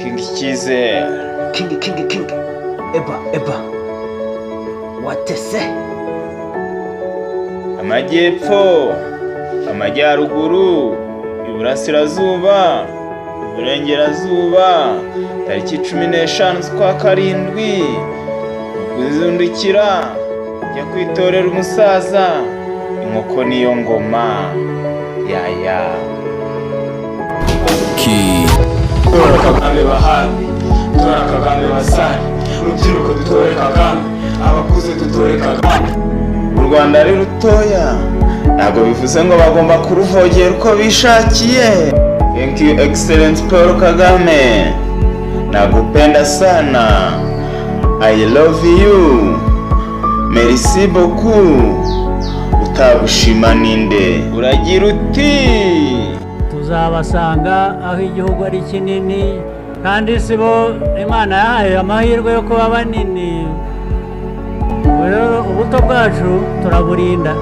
King Kize. King. Eba. Watese. Amajyepfo, amajyaruguru, iburasirazuba, iburengerazuba, tariki 15 z'ukwa karindwi, kuzundukira, jya kwitorera umusaza, inkoko niyo ngoma, yaya. Tora Kagame bahambi, tora Kagame basani, urubyiruko dutore Kagame, abakuze dutore Kagame. U Rwanda ari rutoya, ntabwo bivuze ngo bagomba kuruvogera uko bishakiye. Thank you Excellence Paul Kagame, nakupenda sana, I love you, merci beaucoup, utabushima ninde. Uragira uti tuzabasanga aho igihugu ari kinini, kandi sibo Imana yahaye amahirwe yo kuba banini. Rero ubuto bwacu turaburinda.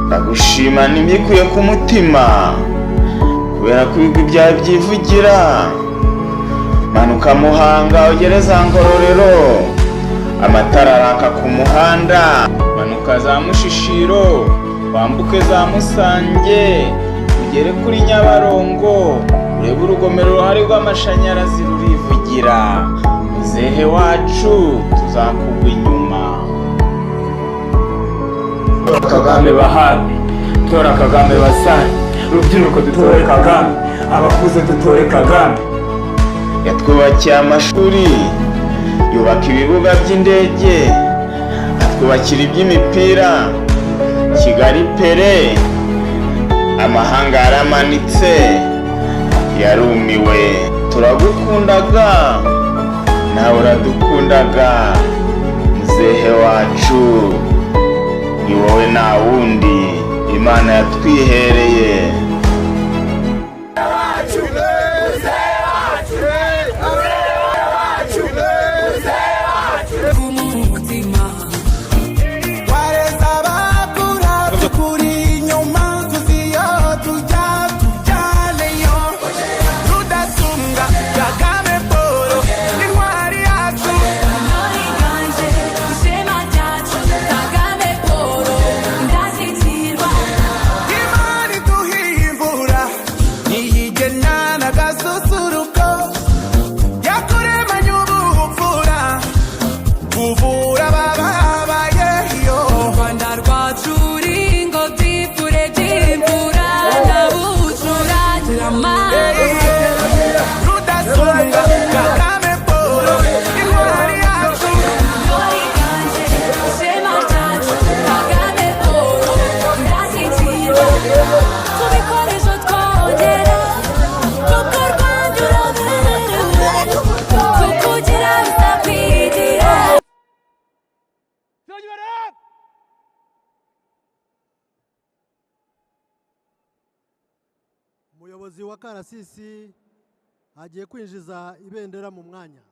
Ndagushima nimbikuye ku mutima, kubera ko ibigwi byawe byivugira. Manuka Muhanga ugere za Ngororero, amatara araka ku muhanda. Manuka za Mushishiro, wambuke za Musange, ugere kuri Nyabarongo, urebe urugomero ruhari rw'amashanyarazi rurivugira. Muzehe wacu tuzakugwa inyuma. Tora Kagame bahambi, tora Kagame basani, urubyiruko dutore Kagame, abakuze dutore Kagame. Yatwubakiye amashuri, yubaka ibibuga by'indege, atwubakira iby'imipira, Kigali pere, amahanga yaramanitse, yarumiwe. Turagukundaga, nawe uradukundaga, muzehe wacu, ni wowe nta wundi, Imana yatwihereye. Umuyobozi wa Karasisi agiye kwinjiza ibendera mu mwanya.